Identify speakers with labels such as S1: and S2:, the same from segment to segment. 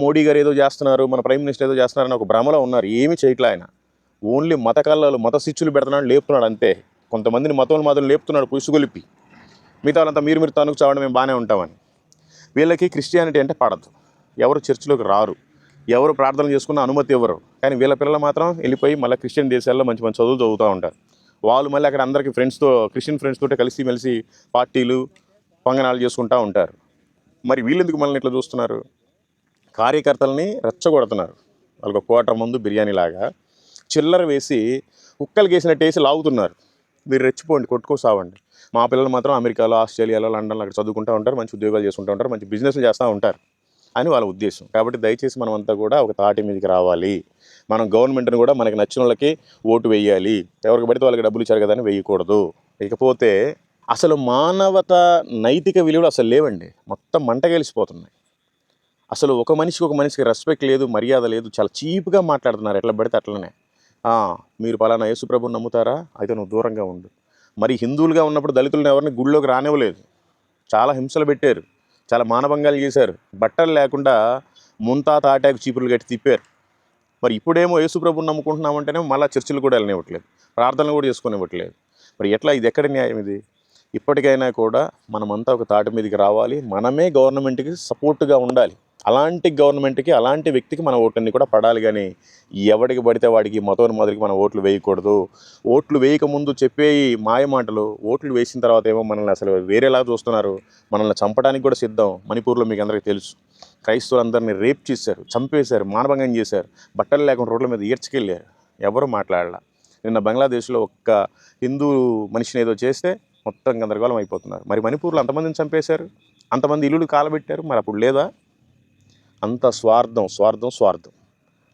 S1: మోడీ గారు ఏదో చేస్తున్నారు, మన ప్రైమ్ మినిస్టర్ ఏదో చేస్తున్నారని ఒక భ్రమలో ఉన్నారు. ఏమీ చేయట్లే ఆయన. ఓన్లీ మత కళ్ళాలు, మత శిచ్చులు పెడుతున్నాడు, లేపుతున్నాడు అంతే. కొంతమందిని మతం లేపుతున్నాడు పుసుగొలిపి. మిగతా వాళ్ళంతా మీరు తనుకు చావడం మేము బాగానే ఉంటామని. వీళ్ళకి క్రిస్టియానిటీ అంటే పడదు. ఎవరు చర్చిలోకి రారు, ఎవరు ప్రార్థనలు చేసుకున్న అనుమతి ఇవ్వరు. కానీ వీళ్ళ పిల్లలు మాత్రం వెళ్ళిపోయి మళ్ళీ క్రిస్టియన్ దేశాల్లో మంచి మంచి చదువులు చదువుతూ ఉంటారు. వాళ్ళు మళ్ళీ అక్కడ అందరికీ క్రిస్టియన్ ఫ్రెండ్స్ తోటి కలిసి పార్టీలు పంగనాలు చేసుకుంటూ ఉంటారు. మరి వీళ్ళెందుకు మనల్ని ఇట్లా చూస్తున్నారు? కార్యకర్తలని రెచ్చగొడుతున్నారు. వాళ్ళకి ఒక కోట ముందు బిర్యానీ లాగా చిల్లర వేసి కుక్కలు వేసినట్టు వేసి లాగుతున్నారు. మీరు రెచ్చిపోండి, కొట్టుకోసావండి. మా పిల్లలు మాత్రం అమెరికాలో, ఆస్ట్రేలియాలో, లండన్లో అక్కడ చదువుకుంటూ ఉంటారు, మంచి ఉద్యోగాలు చేసుకుంటూ ఉంటారు, మంచి బిజినెస్లు చేస్తూ ఉంటారు అని వాళ్ళ ఉద్దేశం. కాబట్టి దయచేసి మనమంతా కూడా ఒక తాటి మీదకి రావాలి. మనం గవర్నమెంట్ని కూడా మనకి నచ్చిన వాళ్ళకి ఓటు వేయాలి. ఎవరికి పడితే వాళ్ళకి డబ్బులు ఇచ్చారు కదా అని వేయకూడదు. ఇకపోతే అసలు మానవత నైతిక విలువలు అసలు లేవండి. మొత్తం మంటగలిసిపోతున్నాయి. అసలు ఒక మనిషికి రెస్పెక్ట్ లేదు, మర్యాద లేదు. చాలా చీప్గా మాట్లాడుతున్నారు, ఎట్లా పడితే అట్లనే. మీరు పలానా యేసుప్రభుని నమ్ముతారా, అయితే నువ్వు దూరంగా ఉండు. మరి హిందువులుగా ఉన్నప్పుడు దళితులను ఎవరిని గుళ్ళోకి రానివ్వలేదు, చాలా హింసలు పెట్టారు, చాలా మానభంగాలు చేశారు. బట్టలు లేకుండా ముంతా తాటాకు చీపులు కట్టి తిప్పారు. మరి ఇప్పుడేమో యేసుప్రభుని నమ్ముకుంటున్నామంటేనే మళ్ళీ చర్చిలు కూడా వెళ్ళనివ్వట్లేదు, ప్రార్థనలు కూడా చేసుకునివ్వట్లేదు. మరి ఎట్లా? ఇది ఎక్కడ న్యాయం ఇది? ఇప్పటికైనా కూడా మనమంతా ఒక తాటి మీదకి రావాలి. మనమే గవర్నమెంట్కి సపోర్ట్గా ఉండాలి. అలాంటి గవర్నమెంట్కి, అలాంటి వ్యక్తికి మన ఓట్లన్నీ కూడా పడాలి. కానీ ఎవడికి పడితే వాడికి మతం మొదటికి మనం ఓట్లు వేయకూడదు. ఓట్లు వేయకముందు చెప్పే మాయ మాటలు, ఓట్లు వేసిన తర్వాత ఏమో మనల్ని అసలు వేరేలా చూస్తున్నారు, మనల్ని చంపడానికి కూడా సిద్ధం. మణిపూర్లో మీకు అందరికీ తెలుసు, క్రైస్తవులందరినీ రేప్ చేశారు, చంపేశారు, మానభంగం చేశారు, బట్టలు లేకుండా రోడ్ల మీద ఈడ్చుకెళ్ళారు. ఎవరు మాట్లాడాల. నిన్న బంగ్లాదేశ్లో ఒక్క హిందూ మనిషిని ఏదో చేస్తే మొత్తం గందరగోళం అయిపోతున్నారు. మరి మణిపూర్లో అంతమందిని చంపేశారు, అంతమంది ఇల్లులు కాలబెట్టారు. మరి అప్పుడు లేదా? అంత స్వార్థం స్వార్థం స్వార్థం,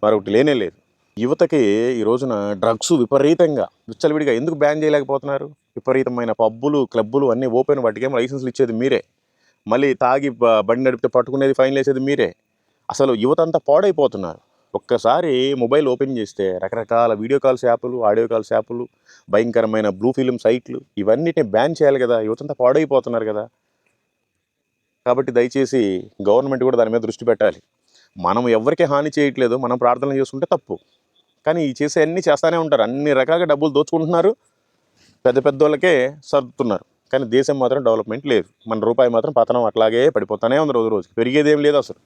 S1: మరొకటి లేనే లేదు. యువతకి ఈ రోజున డ్రగ్స్ విపరీతంగా విచ్చలవిడిగా ఎందుకు బ్యాన్ చేయలేకపోతున్నారు? విపరీతమైన పబ్బులు, క్లబ్బులు అన్నీ ఓపెన్, వాటికేమో లైసెన్స్లు ఇచ్చేది మీరే, మళ్ళీ తాగి బండి నడిపితే పట్టుకునేది, ఫైన్లు వేసేది మీరే. అసలు యువత అంతా పాడైపోతున్నారు. ఒక్కసారి మొబైల్ ఓపెన్ చేస్తే రకరకాల వీడియో కాల్స్ యాప్లు, ఆడియో కాల్స్ యాప్లు, భయంకరమైన బ్లూ ఫిల్మ్ సైట్లు, ఇవన్నిటిని బ్యాన్ చేయాలి కదా. యువతంతా పాడైపోతున్నారు కదా. కాబట్టి దయచేసి గవర్నమెంట్ కూడా దాని మీద దృష్టి పెట్టాలి. మనం ఎవరికి హాని చేయట్లేదు, మనం ప్రార్థనలు చేసుకుంటే తప్పు. కానీ ఈ చేసే అన్నీ చేస్తూనే ఉంటారు. అన్ని రకాలుగా డబ్బులు దోచుకుంటున్నారు, పెద్ద పెద్దోళ్ళకే సర్దుతున్నారు. కానీ దేశం మాత్రం డెవలప్మెంట్ లేదు. మన రూపాయి మాత్రం పతనం అట్లాగే పడిపోతూనే ఉంది, రోజు రోజుకి పెరిగేదేం లేదు అసలు.